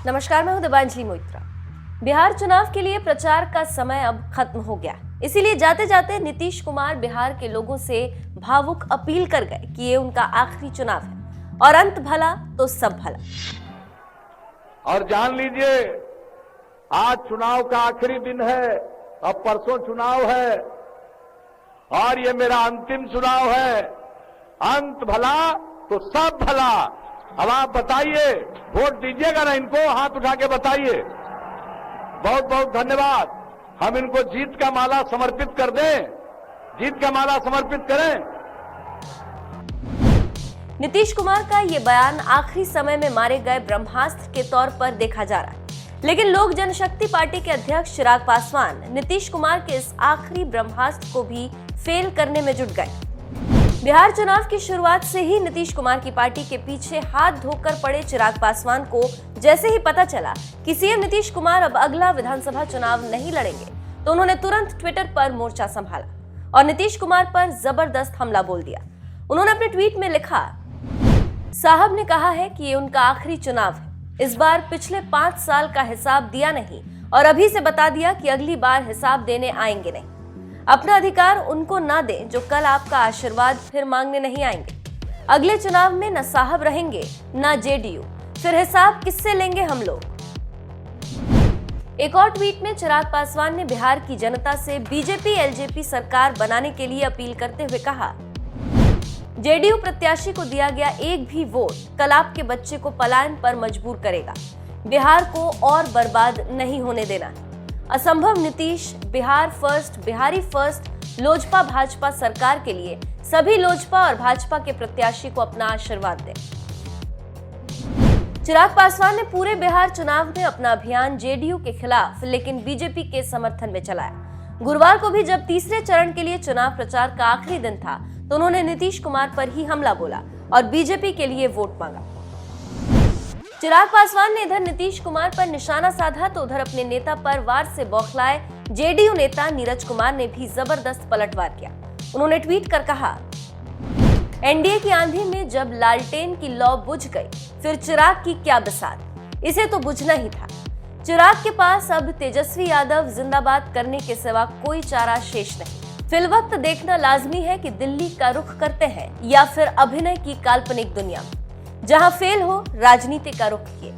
नमस्कार, मैं हूं दिबांजलि मोइत्रा। बिहार चुनाव के लिए प्रचार का समय अब खत्म हो गया, इसीलिए जाते जाते नीतीश कुमार बिहार के लोगों से भावुक अपील कर गए कि ये उनका आखिरी चुनाव है और अंत भला तो सब भला। और जान लीजिए, आज चुनाव का आखिरी दिन है, अब परसों चुनाव है और ये मेरा अंतिम चुनाव है। अंत भला तो सब भला। अब आप बताइए, वोट दीजिएगा ना इनको? हाथ उठा के बताइए। बहुत बहुत धन्यवाद। हम इनको जीत का माला समर्पित कर दें, जीत का माला समर्पित करें। नीतीश कुमार का ये बयान आखिरी समय में मारे गए ब्रह्मास्त्र के तौर पर देखा जा रहा है, लेकिन लोक जनशक्ति पार्टी के अध्यक्ष चिराग पासवान नीतीश कुमार के इस आखिरी ब्रह्मास्त्र को भी फेल करने में जुट गए। बिहार चुनाव की शुरुआत से ही नीतीश कुमार की पार्टी के पीछे हाथ धोकर पड़े चिराग पासवान को जैसे ही पता चला कि सीएम नीतीश कुमार अब अगला विधानसभा चुनाव नहीं लड़ेंगे, तो उन्होंने तुरंत ट्विटर पर मोर्चा संभाला और नीतीश कुमार पर जबरदस्त हमला बोल दिया। उन्होंने अपने ट्वीट में लिखा, साहब ने कहा है कि ये उनका आखिरी चुनाव है। इस बार पिछले 5 साल का हिसाब दिया नहीं और अभी से बता दिया कि अगली बार हिसाब देने आएंगे नहीं। अपना अधिकार उनको ना दें जो कल आपका आशीर्वाद फिर मांगने नहीं आएंगे। अगले चुनाव में न साहब रहेंगे न जेडीयू, फिर हिसाब किससे लेंगे हम लोग। एक और ट्वीट में चिराग पासवान ने बिहार की जनता से बीजेपी एलजेपी सरकार बनाने के लिए अपील करते हुए कहा, जेडीयू प्रत्याशी को दिया गया एक भी वोट कल आपके बच्चे को पलायन पर मजबूर करेगा। बिहार को और बर्बाद नहीं होने देना। असंभव नीतीश, बिहार फर्स्ट, बिहारी फर्स्ट, लोजपा भाजपा सरकार के लिए सभी लोजपा और भाजपा के प्रत्याशी को अपना आशीर्वाद दें। चिराग पासवान ने पूरे बिहार चुनाव में अपना अभियान जेडीयू के खिलाफ लेकिन बीजेपी के समर्थन में चलाया। गुरुवार को भी जब तीसरे चरण के लिए चुनाव प्रचार का आखिरी दिन था, तो उन्होंने नीतीश कुमार पर ही हमला बोला और बीजेपी के लिए वोट मांगा। चिराग पासवान ने इधर नीतीश कुमार पर निशाना साधा तो उधर अपने नेता पर वार से बौखलाए जेडीयू नेता नीरज कुमार ने भी जबरदस्त पलटवार किया। उन्होंने ट्वीट कर कहा, एनडीए की आंधी में जब लालटेन की लौ बुझ गई, फिर चिराग की क्या बिसात, इसे तो बुझना ही था। चिराग के पास अब तेजस्वी यादव जिंदाबाद करने के सिवा कोई चारा शेष नहीं। फिलवक्त देखना लाजमी है कि दिल्ली का रुख करते हैं या फिर अभिनय की काल्पनिक दुनिया में। जहां फेल हो, राजनीति का रुख किए।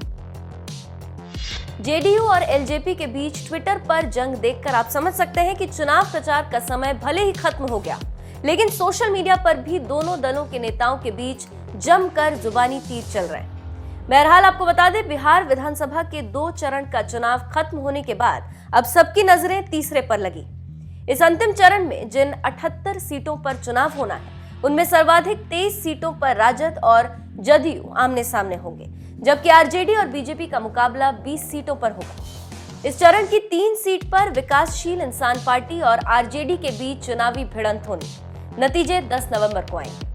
जेडीयू और एलजेपी के बीच ट्विटर पर जंग देखकर आप समझ सकते हैं कि चुनाव प्रचार का समय भले ही खत्म हो गया, लेकिन सोशल मीडिया पर भी दोनों दलों के नेताओं के बीच जमकर जुबानी तीर चल रहे हैं। बहरहाल आपको बता दें, बिहार विधानसभा के 2 चरण का चुनाव खत्म होने के बाद अब सबकी नजरें तीसरे पर लगी। इस अंतिम चरण में जिन 78 सीटों पर चुनाव होना है, उनमें सर्वाधिक 23 सीटों पर राजद और जदयू आमने सामने होंगे, जबकि आरजेडी और बीजेपी का मुकाबला 20 सीटों पर होगा। इस चरण की 3 सीट पर विकासशील इंसान पार्टी और आरजेडी के बीच चुनावी भिड़ंत होनी। नतीजे 10 नवंबर को आएंगे।